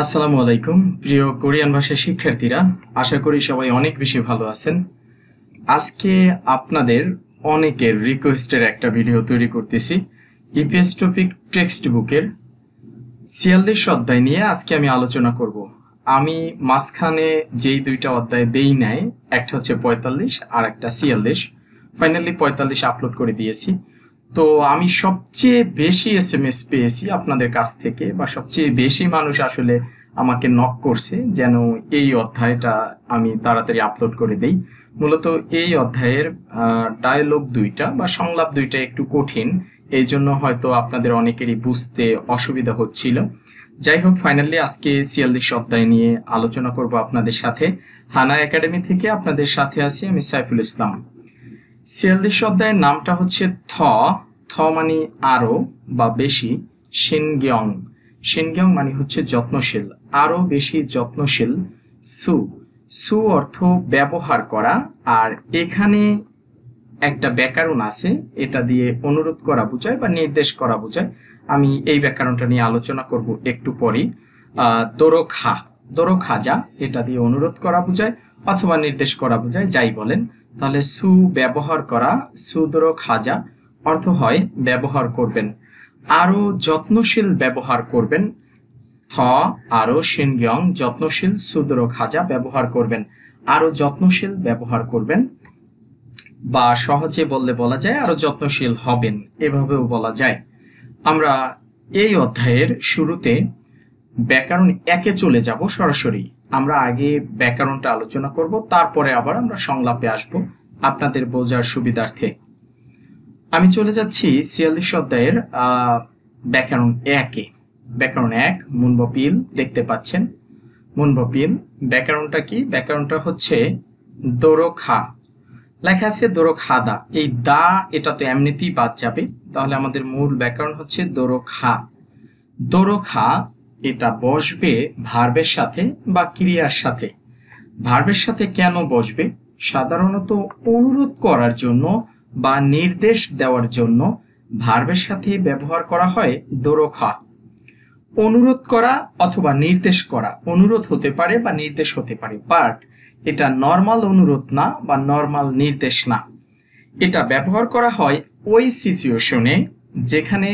আসসালামু আলাইকুম প্রিয় কোরিয়ান ভাষা শিক্ষার্থীরা, আশা করি সবাই অনেক বেশি ভালো আছেন। আজকে আপনাদের অনেকের রিকোয়েস্টের একটা ভিডিও তৈরি করতেছি। ইপিএস টপিক টেক্সট বুকের ৪৬ অধ্যায় নিয়ে আজকে আমি আলোচনা করব। আমি মাঝখানে যেই দুইটা অধ্যায় দেই নাই, একটা হচ্ছে ৪৫ আর একটা ৪৬, ফাইনালি ৪৫ আপলোড করে দিয়েছি। তো আমি সবচেয়ে বেশি এসএমএস পেয়েছি আপনাদের কাছ থেকে, বা সবচেয়ে বেশি মানুষ আসলে আমাকে নক করছে যেন এই অধ্যায়টা আমি তাড়াতাড়ি আপলোড করে দেই। মূলত এই অধ্যায়ের ডায়লগ দুইটা বা সংলাপ দুইটা একটু কঠিন, এই জন্য হয়তো আপনাদের অনেকেরই বুঝতে অসুবিধা হচ্ছিল। যাই হোক, ফাইনালি আজকে ৪৬ অধ্যায় নিয়ে আলোচনা করব আপনাদের সাথে। হানা একাডেমি থেকে আপনাদের সাথে আছি আমি সাইফুল ইসলাম। ৪৬ অধ্যায়ের নামটা হচ্ছে থ। থ মানে আরো বা বেশি। শিনগ্যং, শিনগ্যং মানে হচ্ছে যত্নশীল, আরো বেশি যত্নশীল। সু, সু অর্থ ব্যবহার করা, আর এখানে একটা ব্যাকরণ আছে, এটা দিয়ে অনুরোধ করা বোঝায় বা নির্দেশ করা বোঝায়। আমি এই ব্যাকরণটা নিয়ে আলোচনা করব একটু পরেই। দোরখা, দোরখাজা, এটা দিয়ে অনুরোধ করা বোঝায় অথবা নির্দেশ করা বোঝায়, যাই বলেন। তাহলে সু ব্যবহার করা, সুদর খাজা অর্থ হয় ব্যবহার করবেন, আরো যত্নশীল ব্যবহার করবেন। থ আরো শিনগ্যং যত্নশীল, সুদর খাজা ব্যবহার করবেন, আরো যত্নশীল ব্যবহার করবেন, বা সহজে বললে বলা যায় আরো যত্নশীল হবেন, এভাবেও বলা যায়। আমরা এই অধ্যায়ের শুরুতে ব্যাকরণ একে চলে যাব সরাসরি। আমরা আগে ব্যাকরণটা আলোচনা করব, তারপরে আবার আমরা সংলাপে আসব আপনাদের বোঝার সুবিধার্থে। আমি চলে যাচ্ছি ৪৬ অধ্যায়ের ব্যাকরণ একে। ব্যাকরণ এক, মুনবপিল, দেখতে পাচ্ছেন মুনবপিল। ব্যাকরণটা কি? ব্যাকরণটা হচ্ছে দোরখা, লেখা আছে দোরখাদা, এই দা এটা তো এমনিতেই বাদ যাবে, তাহলে আমাদের মূল ব্যাকরণ হচ্ছে দোরখা। দোরখা এটা বসবে ভার্বের সাথে বা ক্রিয়ার সাথে। ভার্বের সাথে কেন বসবে? সাধারণত অনুরোধ করার জন্য বা নির্দেশ দেওয়ার জন্য ভার্বের সাথে ব্যবহার করা হয় দোরখা। অনুরোধ করা অথবা নির্দেশ করা, অনুরোধ হতে পারে বা নির্দেশ হতে পারে, বাট এটা নর্মাল অনুরোধ না বা নর্মাল নির্দেশ না। এটা ব্যবহার করা হয় ওই সিচুয়েশনে যেখানে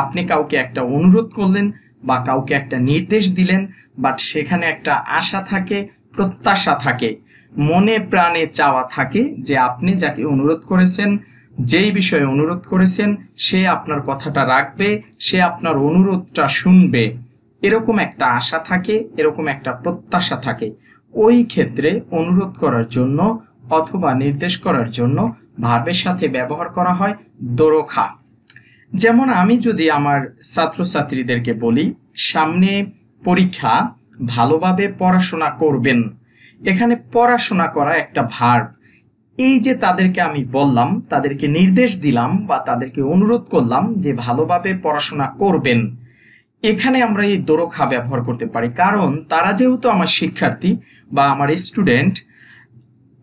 আপনি কাউকে একটা অনুরোধ করলেন বা কাউকে একটা নির্দেশ দিলেন, বাট সেখানে একটা আশা থাকে, প্রত্যাশা থাকে, মনে প্রাণে চাওয়া থাকে যে আপনি যাকে অনুরোধ করেছেন, যেই বিষয়ে অনুরোধ করেছেন, সে আপনার কথাটা রাখবে, সে আপনার অনুরোধটা শুনবে, এরকম একটা আশা থাকে, এরকম একটা প্রত্যাশা থাকে। ওই ক্ষেত্রে অনুরোধ করার জন্য অথবা নির্দেশ করার জন্য ভার্বের সাথে ব্যবহার করা হয় দোরখা। যেমন আমি যদি আমার ছাত্রছাত্রীদেরকে বলি সামনে পরীক্ষা, ভালোভাবে পড়াশোনা করবেন, এখানে পড়াশোনা করা একটা ভার্ব। এই যে তাদেরকে আমি বললাম, তাদেরকে নির্দেশ দিলাম বা তাদেরকে অনুরোধ করলাম যে ভালোভাবে পড়াশোনা করবেন, এখানে আমরা এই দোরখা ব্যবহার করতে পারি, কারণ তারা যেহেতু আমার শিক্ষার্থী বা আমার স্টুডেন্ট,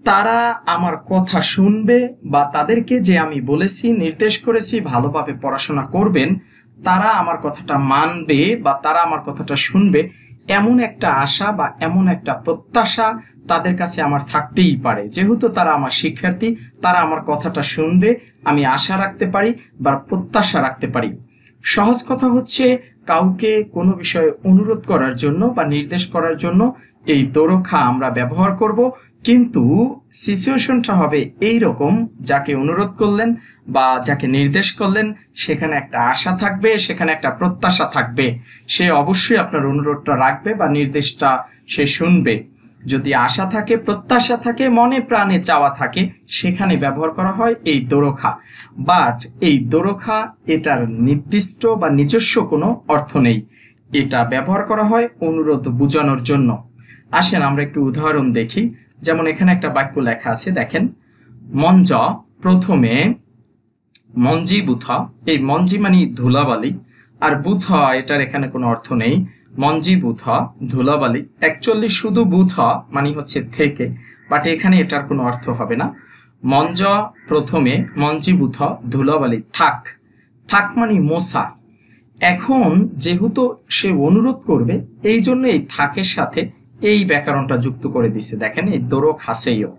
তারা আমার কথা শুনবে বা তাদেরকে যে আমি বলেছি, নির্দেশ করেছি ভালোভাবে পড়াশোনা করবেন, তারা আমার কথাটা মানবে বা তারা আমার কথাটা শুনবে, এমন একটা আশা বা এমন একটা প্রত্যাশা তাদের কাছে আমার থাকতেই পারে। যেহেতু তারা আমার শিক্ষার্থী, তারা আমার কথাটা শুনবে, আমি আশা রাখতে পারি বা প্রত্যাশা রাখতে পারি। সহজ কথা হচ্ছে, কাউকে কোনো বিষয়ে অনুরোধ করার জন্য বা নির্দেশ করার জন্য এই দোরখা আমরা ব্যবহার করব, কিন্তু সিচুয়েশনটা হবে এই রকম, যাকে অনুরোধ করলেন বা যাকে নির্দেশ করলেন সেখানে একটা আশা থাকবে, সেখানে একটা প্রত্যাশা থাকবে, সে অবশ্যই আপনার অনুরোধটা রাখবে বা নির্দেশটা সে শুনবে। যদি আশা থাকে, প্রত্যাশা থাকে, মনে প্রাণে চাওয়া থাকে, সেখানে ব্যবহার করা হয় এই দোরখা। বাট এই দোরখা এটার নির্দিষ্ট বা নিজস্ব কোনো অর্থ নেই, এটা ব্যবহার করা হয় অনুরোধ বোঝানোর জন্য। আসেন আমরা একটু উদাহরণ দেখি। যেমন এখানে একটা বাক্য লেখা আছে, দেখেন, মঞ্জ, প্রথমে মঞ্জি বুথা, এই মঞ্জি মানে ধুলাবালি, আর বুথা এটার এখানে কোনো অর্থ নেই। মঞ্জি বুথা ধুলাবালি, অ্যাকচুয়ালি শুধু বুথা মানে হচ্ছে থেকে, বাট এখানে এটার কোনো অর্থ হবে না। মঞ্জ প্রথমে, মঞ্জি বুথা ধুলাবালি, থাক, থাক মানে মশা, এখন যেহেতু সে অনুরোধ করবে, এই জন্য এই থাকের সাথে এই ব্যাকরণটা যুক্ত করে দিছে। দেখেন এই দোরো খাসেইও,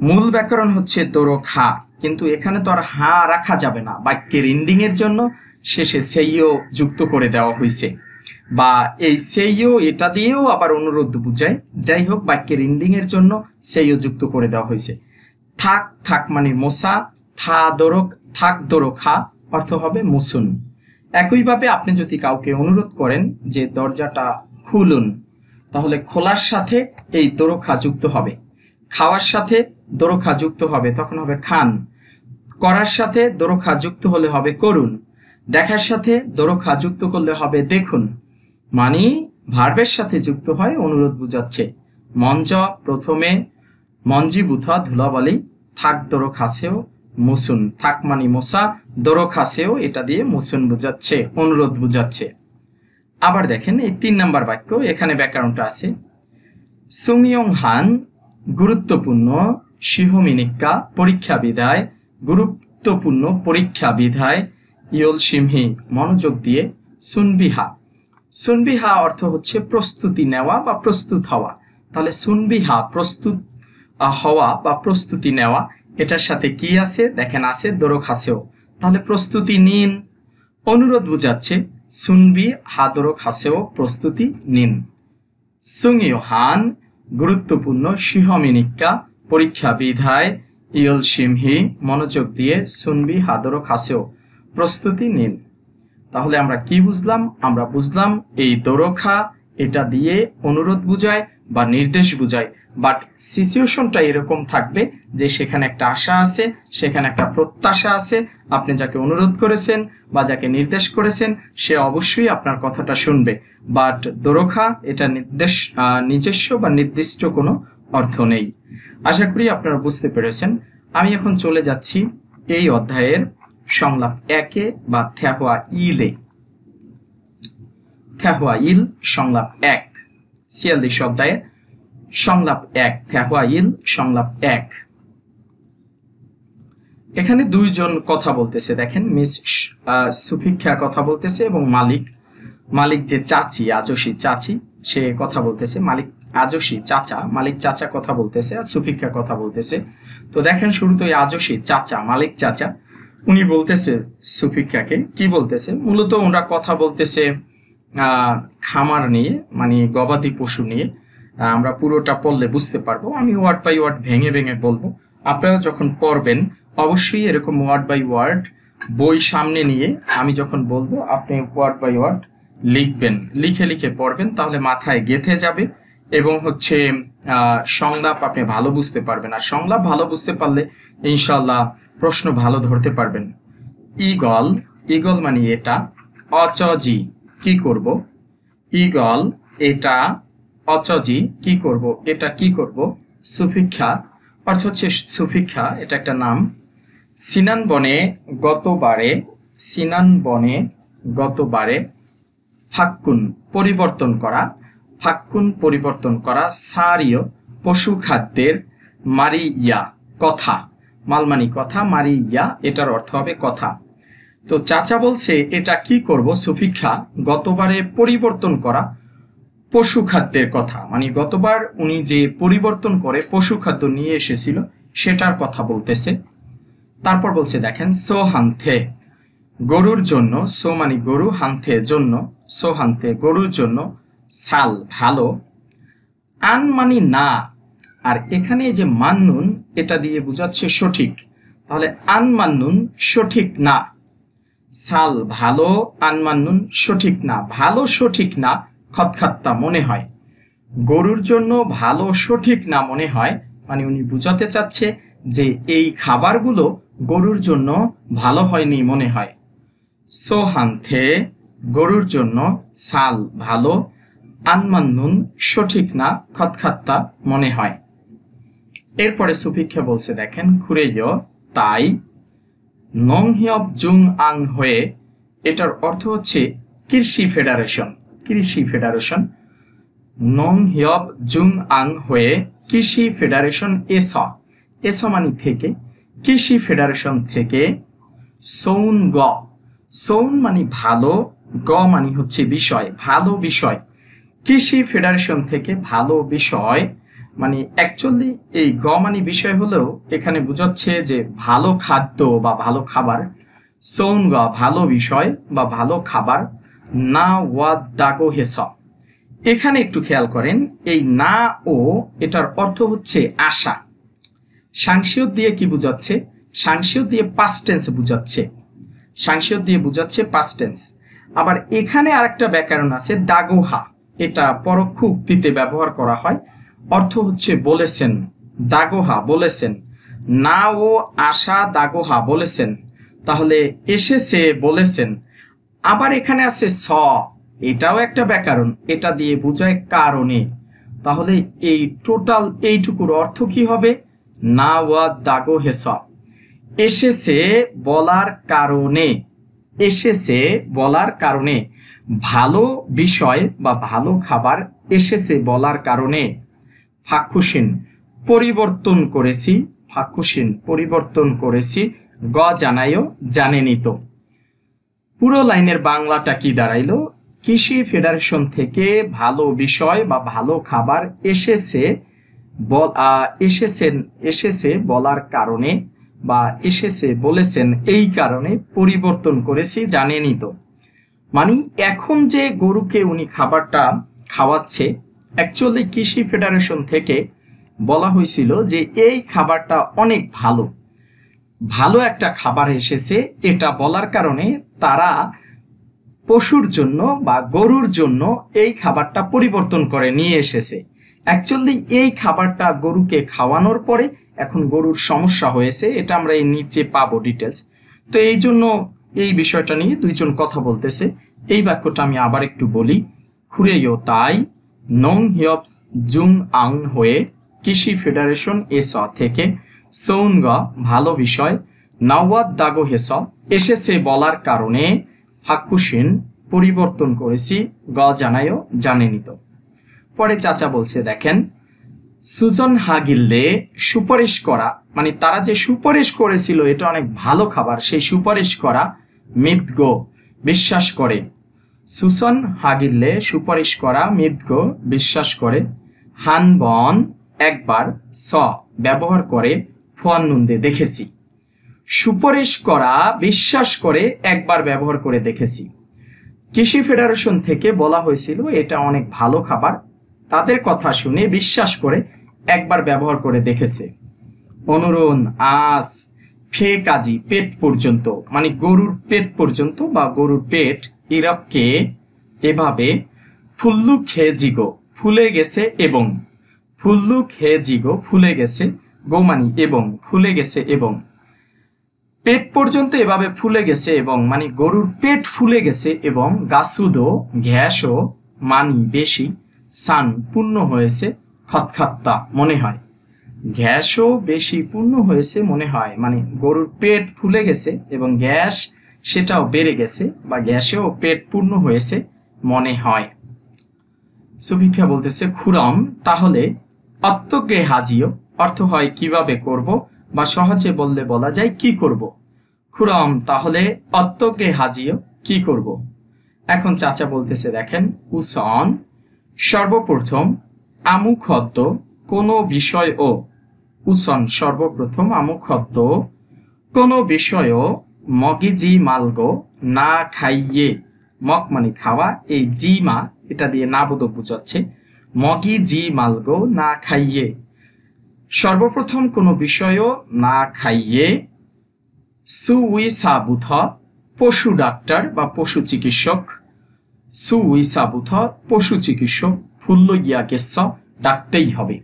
মূল ব্যাকরণ হচ্ছে দোরো খা, কিন্তু এখানে তো আর হা রাখা যাবে না, বাক্যের এন্ডিং এর জন্য শেষে সেইও যুক্ত করে দেওয়া হয়েছে, বা এই সেইও এটা দিয়েও আবার অনুরোধ বুঝায়। যাই হোক, বাক্যের এন্ডিং এর জন্য সেইও যুক্ত করে দেওয়া হয়েছে। থাক, থাক মানে মোসা, থাক দোরো খা অর্থ হবে মুসুন। একইভাবে আপনি যদি কাউকে অনুরোধ করেন যে দরজাটা খুলুন, তাহলে খোলার সাথে এই দোরো খা যুক্ত হবে, খাওয়ার সাথে দোরো খা যুক্ত হবে, তখন হবে খান। করার সাথে দোরো খা যুক্ত হলে হবে করুন। দেখার সাথে দোরো খা যুক্ত করলে হবে দেখুন। মানে ভার্বের সাথে যুক্ত হয়, অনুরোধ বুঝাচ্ছে। মঞ্জ প্রথমে মঞ্জি বুথা ধুলাবালি, থাক দোরো খাসেও মুসুন, থাক মানে মোসা, দোরো খাসেও এটা দিয়ে মুসুন বুঝাচ্ছে, অনুরোধ বুঝাচ্ছে। আবার দেখেন এই 3 নম্বর বাক্য, এখানে ব্যাকরণটা আছে। সুংইয়ং হান গুরুত্বপূর্ণ, শিহমিনিক্কা পরীক্ষা বিধায়, গুরুত্বপূর্ণ পরীক্ষা বিধায়, ইয়ল সিমহি মনোযোগ দিয়ে, সুনবিহা, সুনবিহা অর্থ হচ্ছে প্রস্তুতি নেওয়া বা প্রস্তুত হওয়া। তাহলে সুনবিহা প্রস্তুত হওয়া বা প্রস্তুতি নেওয়া, এটার সাথে কি আছে দেখেন, আছে দোরো খাসেও, তাহলে প্রস্তুতি নিন, অনুরোধ বুঝাচ্ছে। সুনবি হা দোরো খাসেও প্রস্তুতি নিন। সুংইও হান গুরুত্বপূর্ণ, শিহমিনিক্কা পরীক্ষা বিধায়, ইয়ল সিমহি মনোযোগ দিয়ে, সুনবি হা দোরো খাসেও প্রস্তুতি নিন। তাহলে আমরা কি বুঝলাম? আমরা বুঝলাম এই দোরোখা এটা দিয়ে অনুরোধ বুঝায় বা নির্দেশ বুঝায়, বাট সিচুয়েশনটা এরকম থাকবে যে সেখানে একটা আশা আছে, সেখানে একটা প্রত্যাশা আছে। আপনি যাকে অনুরোধ করেছেন বা যাকে নির্দেশ করেছেন সে অবশ্যই আপনার কথাটা শুনবে, বাট দোরোখা এটা নিজস্ব বা নির্দিষ্ট কোনো অর্থ নেই। আশা করি আপনারা বুঝতে পেরেছেন। আমি এখন চলে যাচ্ছি এই অধ্যায়ের সংলাপ 1-এ বা থ্যাহুয়া ইলে। থ্যাহুয়া ইল সংলাপ 1, 46 অধ্যায়ের সংলাপ 1, থ্যাহুয়া ইল সংলাপ 1। এখানে দুইজন কথা বলতেছে, দেখেন মিস সুফিক্ষা কথা বলতেছে এবং মালিক যে চাচি, আজসি চাচি, সে কথা বলতেছে। মালিক আজসি চাচা, মালিক চাচা কথা বলতেছে আর সুফিক্ষা কথা বলতেছে। তো দেখেন শুরুতে আজসি চাচা, মালিক চাচা, উনি বলতেছে সুফিক্ষাকে, কি বলতেছে? মূলত ওরা কথা বলতেছে খামার নিয়ে, মানে গবাদি পশু নিয়ে। আমরা পুরোটা পড়লে বুঝতে পারবো, আমি ওয়ার্ড বাই ওয়ার্ড ভেঙে ভেঙে বলবো। আপনারা যখন পড়বেন অবশ্যই এরকম ওয়ার্ড বাই ওয়ার্ড বই সামনে নিয়ে আমি যখন বলবো আপনি ওয়ার্ড বাই ওয়ার্ড লিখবেন, লিখে লিখে পড়বেন, তাহলে মাথায় গেঁথে যাবে এবং হচ্ছে সংলাপ আপনি ভালো বুঝতে পারবেন। আর সংলাপ ভালো বুঝতে পারলে ইনশাল্লাহ প্রশ্ন ভালো ধরতে পারবেন। ইগল, ইগল মানে এটা। অচজি কি করব, ইগল এটা, অচজি কি করব, এটা কি করব। সুফিক্ষা অর্থ হচ্ছে সুফিক্ষা, এটা একটা নাম। সিনান বনে গতবারে, সিনান বনে গতবারে, ফাক্কুন পরিবর্তন করা, ফাক্কুন পরিবর্তন করা, সারিও পশু খাদ্যের, মারিয়া কথা, মালমানি কথা, মারিয়া এটার অর্থ হবে কথা। তো চাচা বলছে এটা কি করব, সুফিক্ষা গতবারে পরিবর্তন করা পশু খাদ্যের কথা, মানে গতবার উনি যে পরিবর্তন করে পশু খাদ্য নিয়ে এসেছিল সেটার কথা বলতেছে। তারপর বলছে দেখেন, সো হান্থে গরুর জন্য, সো মানে গরু, হান্থে জন্য, সো হান্থে গরুর জন্য, সাল ভালো, আন মানে না, আর এখানে যে মান্নুন এটা দিয়ে বোঝাচ্ছে সঠিক, তাহলে আন মান্নুন সঠিক না, সাল ভালো, আন মান্নুন সঠিক না, ভালো সঠিক না, খতখাত্তা মনে হয়। গরুর জন্য ভালো সঠিক না মনে হয়, মানে উনি বুঝাতে চাচ্ছে যে এই খাবারগুলো গরুর জন্য ভালো হয়নি মনে হয়। সোহান্থে গরুর জন্য, সাল ভালো, আনমান্নুন সঠিক না, খতখাত্তা মনে হয়। এরপরে সুফিক্ষা বলছে দেখেন, খুরেয় তাই, নংহিয়ব জুং আং হয়ে, এটার অর্থ হচ্ছে কৃষি ফেডারেশন, কৃষি ফেডারেশন। নংহিয়ব জুং আং হয়ে কৃষি ফেডারেশন, এস, এস মানে থেকে, কৃষি ফেডারেশন থেকে, সৌন গ, সৌন মানে ভালো, গ মানে হচ্ছে বিষয়, ভালো বিষয়। কৃষি ফেডারেশন থেকে ভালো বিষয় মানে অ্যাকচুয়ালি এই গ মানে বিষয় হলেও এখানে বোঝাচ্ছে যে ভালো খাদ্য বা ভালো খাবার। সৌন গ ভালো বিষয় বা ভালো খাবার। না ওয়া দাগো হেস, এখানে একটু খেয়াল করেন এই না ও এটার অর্থ হচ্ছে আশা। সাংসিয়ত দিয়ে কি বুঝাচ্ছে? সাংসিয়ত দিয়ে পাস্ট টেন্স বুঝাচ্ছে, সাংসিয়ত দিয়ে বুঝাচ্ছে পাস্ট টেন্স। আবার এখানে আরেকটা ব্যাকরণ আছে দাগোহা, এটা পরোক্ষ উক্তিতে ব্যবহার করা হয়, অর্থ হচ্ছে বলেছেন। দাগোহা বলেছেন, না ও আশা দাগোহা বলেছেন, তাহলে এসেছে বলেছেন। আবার এখানে আছে স, এটাও একটা ব্যাকরণ, এটা দিয়ে বোঝায় কারণে। তাহলে এই টোটাল এইটুকুর অর্থ কি হবে? না ওয়া দাগো হেস, এসেছে বলার কারণে, এসেছে বলার কারণে। ভালো বিষয় বা ভালো খাবার এসেছে বলার কারণে। ফাক্ষুসিন পরিবর্তন করেছি, ফাক্ষুসিন পরিবর্তন করেছি, গ জানায়ও জানেনি তো। পুরো লাইনের বাংলাটা কি দাঁড়াইলো? কৃষি ফেডারেশন থেকে ভালো বিষয় বা ভালো খাবার এসেছে এসেছে বলার কারণে বা এসেছে বলেছেন এই কারণে পরিবর্তন করেছি, জানেনই তো। মানে এখন যে গরুকে উনি খাবারটা খাওয়াচ্ছে, অ্যাকচুয়ালি কৃষি ফেডারেশন থেকে বলা হয়েছিল যে এই খাবারটা অনেক ভালো, ভালো একটা খাবার এসেছে, এটা বলার কারণে তারা পশুর জন্য বা গরুর জন্য এই খাবারটা পরিবর্তন করে নিয়ে এসেছে। অ্যাকচুয়ালি এই খাবারটা গরুকে খাওয়ানোর পরে এখন গরুর সমস্যা হয়েছে, এটা আমরা এই নিচে পাবো ডিটেলস। তো এই জন্য এই বিষয়টা নিয়ে দুইজন কথা বলতেছে। এই বাক্যটা আমি আবার একটু বলি। খুরেইও তাই নং হিয়পস জুং আং হয়ে কৃষি ফেডারেশন এস থেকে সৌনগ ভালো বিষয়, নাওয়াত দাগো হেস এসেছে বলার কারণে, হাক্কুসিন পরিবর্তন করেছি, গ জানায়ও জানেনি তো। পরে চাচা বলছে দেখেন, সুজন হাগিল্লে সুপারিশ করা মানে তারা যে সুপারিশ করেছিল এটা অনেক ভালো খাবার, সেই সুপারিশ করা মিথগো বিশ্বাস করে। সুসন হাগিল্লে সুপারিশ করা, মিথগো বিশ্বাস করে। হানবন একবার, স ব্যবহার করে, ফুয়ান্নুন্দে দেখেছি। সুপারিশ করা বিশ্বাস করে একবার ব্যবহার করে দেখেছি। কৃষি ফেডারেশন থেকে বলা হয়েছিল এটা অনেক ভালো খাবার, তাদের কথা শুনে বিশ্বাস করে একবার ব্যবহার করে দেখেছে। অনুরণ আজ ফে কাজী পেট পর্যন্ত মানে গরুর পেট পর্যন্ত বা গরুর পেট, ইরককে এভাবে, ফুল্লু খেয়ে জিগো ফুলে গেছে এবং, ফুল্লু খেয়ে জিগো ফুলে গেছে, গোমানি এবং, ফুলে গেছে এবং, পেট পর্যন্ত এভাবে ফুলে গেছে এবং মানে গরুর পেট ফুলে গেছে এবং, গাছুদো ঘ্যাসও মানি বেশি, সান পূর্ণ হয়েছে, খতখাত্তা মনে হয়। গ্যাসও বেশি পূর্ণ হয়েছে মনে হয় মানে গরুর পেট ফুলে গেছে এবং গ্যাস সেটাও বেড়ে গেছে বা গ্যাসেও পেট পূর্ণ হয়েছে মনে হয়। সুভিক্ষা বলতেছে খুরম তাহলে অত্যজ্ঞে হাজিও অর্থ হয় কিভাবে করব বা সহজে বললে বলা যায় কি করব। খুরম তাহলে অত্যজ্ঞে হাজিও কি করব। এখন চাচা বলতেছে দেখেন, উসন সর্বপ্রথম, আমুখদ্দ কোনো বিষয় ও, উসন সর্বপ্রথম, আমুখদ্দ কোনো বিষয় ও, মগি জি মালগো না খাইয়ে, মগ মানে খাওয়া, এই জি মা এটা দিয়ে না বোধক বুঝাচ্ছে, মগি জি মালগো না খাইয়ে, সর্বপ্রথম কোনো বিষয়ও না খাইয়ে। সুউই সাবুথ পশু ডাক্তার বা পশু চিকিৎসক, সুউই সাবুথ পশু চিকিৎসক, ফুল্ল ইয়া গেস ডাকতেই হবে।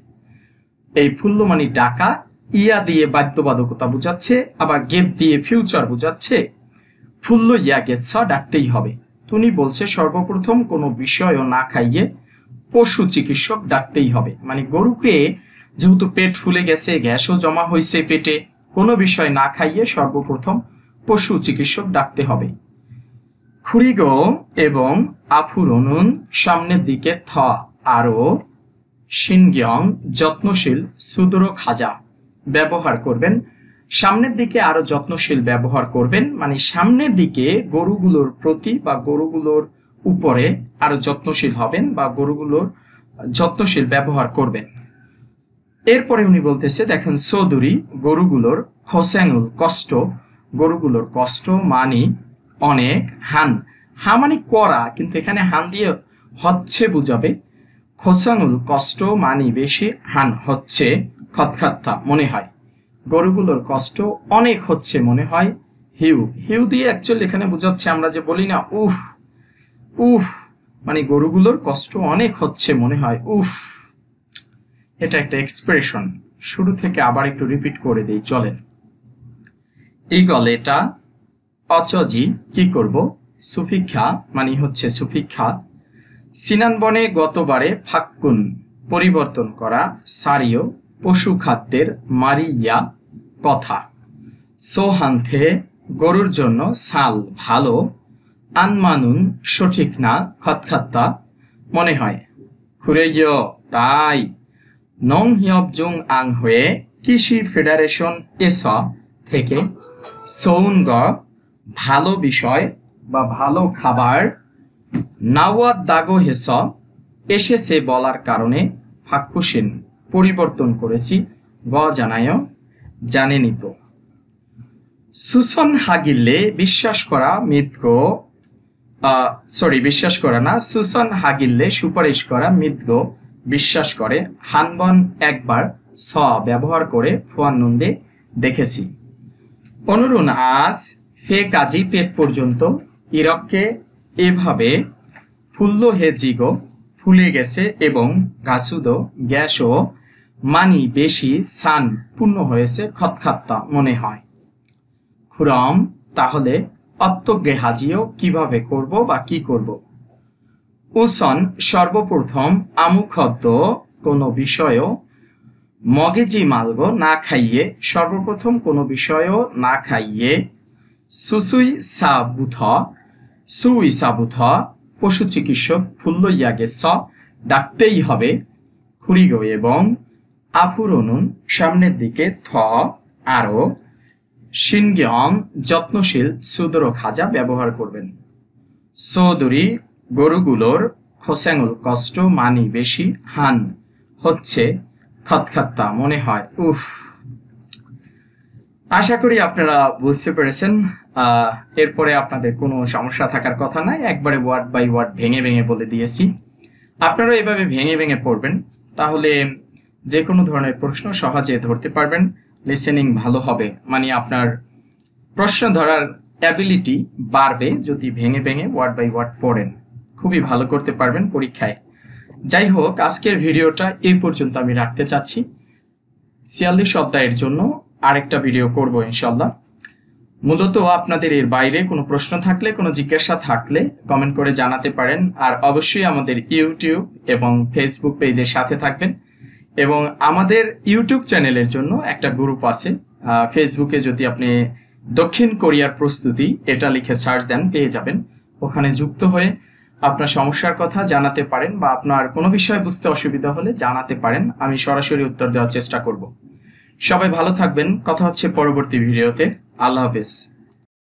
এই ফুল্ল মানে ডাকা, ইয়া দিয়ে বাধ্যবাধকতা বুঝাচ্ছে, আবার গেট দিয়ে ফিউচার বুঝাচ্ছে। ফুল্ল ইয়া গেস ডাকতেই হবে। তুমি বলছে সর্বপ্রথম কোনো বিষয়ও না খাইয়ে পশু চিকিৎসক ডাকতেই হবে, মানে গরুকে যেহেতু পেট ফুলে গেছে, গ্যাসও জমা হয়েছে পেটে, কোনো বিষয় না খাইয়ে সর্বপ্রথম পশু চিকিৎসক ডাকতে হবে। খুরিগো এবং আফুরনুন সামনের দিকে থ আরো, সিনগিয়ং যত্নশীল সুদূর খাজা ব্যবহার করবেন। সামনের দিকে আরো যত্নশীল ব্যবহার করবেন, মানে সামনের দিকে গরুগুলোর প্রতি বা গরুগুলোর উপরে আরো যত্নশীল হবেন বা গরুগুলোর যত্নশীল ব্যবহার করবেন। এরপরে উনি বলতেছে দেখেন চৌধুরী গরুগুলোর খোসাঙ্গুল কষ্ট, গরুগুলোর কষ্ট মানে অনেক, হান হা মানে করা, কিন্তু এখানে হান দিয়ে হচ্ছে বুঝাবে। খোসাঙ্গুল কষ্ট মানে বেশি, হান হচ্ছে খতখাত্তা মনে হয়, গরুগুলোর কষ্ট অনেক হচ্ছে মনে হয়। হিউ হিউ দিয়ে অ্যাকচুয়ালি এখানে বোঝাচ্ছে আমরা যে বলি না উফ উফ, মানে গরুগুলোর কষ্ট অনেক হচ্ছে মনে হয় উফ, এটা একটা এক্সপ্রেশন। শুরু থেকে আবার একটু রিপিট করে দেই চলেন। এই গলেটা অচজি কি করব, সুফিক্ষা মানে হচ্ছে সুফিক্ষা। সিনানবনে গতবারে ফাক্কুন পরিবর্তন করা, সারিও পশু খাদ্যের মারিয়া কথা। সোহান্থে গরুর জন্য সাল ভালো, আনমানুন সঠিক না, খতখাত্তা মনে হয়। খুরে গিয়ে তাই নং হিয়বজুং আং হয়ে কৃষি ফেডারেশন এস থেকে সৌনগ ভালো বিষয় বা ভালো খাবার, নাওয়াত দাগো হেস এসেছে বলার কারণে, ফাক্কুসিন পরিবর্তন করেছি, গ জানায় জানেনি তো। সুসন হাগিল্লে বিশ্বাস করা মিথগো, বিশ্বাস করা না, সুসন হাগিল্লে সুপারিশ করা, মিথগো বিশ্বাস করে, হানবন একবার স ব্যবহার করে ফুয়ানন্দে দেখেছি। অনুরুণ আজ ফে কাজী পেট পর্যন্ত, ইরককে এভাবে ফুল্ল হে জিগো ফুলে গেছে এবং গাছুদো গ্যাসও মানি বেশি, সান পূর্ণ হয়েছে, খতখাত্তা মনে হয়। খুরম তাহলে অত্যজ্ঞে হাজিও কিভাবে করব বা কি করব। উসন সর্বপ্রথম আমুখদ্দ কোনো বিষয়ও, মগেজি মালগো না খাইয়ে সর্বপ্রথম কোনো বিষয়ও না খাইয়ে, সুসুই সাবুথ সুই সাবুথ পশু চিকিৎসক ফুল্ল ইয়াগে স ডাকতেই হবে, খুরিগো এবং আফুরনুন সামনের দিকে, থ আরো, সিনগিয়ং যত্নশীল সুদর খাজা ব্যবহার করবেন। চৌধুরী গরুগুলোর খোসাঙ্গুল কষ্ট মানি বেশি, হান হচ্ছে খতখাত্তা মনে হয় উফ। আশা করি আপনারা বুঝতে পেরেছেন। এরপরে আপনাদের কোনো সমস্যা থাকার কথা নাই, একবারে ওয়ার্ড বাই ওয়ার্ড ভেঙে ভেঙে বলে দিয়েছি। আপনারা এভাবে ভেঙে ভেঙে পড়বেন, তাহলে যে কোনো ধরনের প্রশ্ন সহজে ধরতে পারবেন, লিসেনিং ভালো হবে, মানে আপনার প্রশ্ন ধরার অ্যাবিলিটি বাড়বে যদি ভেঙে ভেঙে ওয়ার্ড বাই ওয়ার্ড পড়েন, খুবই ভালো করতে পারবেন পরীক্ষায়। যাই হোক, আজকের ভিডিওটা এই পর্যন্ত আমি রাখতে চাচ্ছি। 46 অধ্যায়ের জন্য আরেকটা ভিডিও করব ইনশাল্লাহ। মূলত আপনাদের এর বাইরে কোনো প্রশ্ন থাকলে, কোনো জিজ্ঞাসা থাকলে কমেন্ট করে জানাতে পারেন। আর অবশ্যই আমাদের ইউটিউব এবং ফেসবুক পেজের সাথে থাকবেন, এবং আমাদের ইউটিউব চ্যানেলের জন্য একটা গ্রুপ আছে। ফেসবুকে যদি আপনি দক্ষিণ কোরিয়ার প্রস্তুতি এটা লিখে সার্চ দেন পেয়ে যাবেন, ওখানে যুক্ত হয়ে আপনার সমস্যার কথা জানাতে পারেন বা আপনার কোনো বিষয় বুঝতে অসুবিধা হলে জানাতে পারেন, আমি সরাসরি উত্তর দেওয়ার চেষ্টা করব। সবাই ভালো থাকবেন, কথা হচ্ছে পরবর্তী ভিডিওতে। আল্লাহ হাফেজ।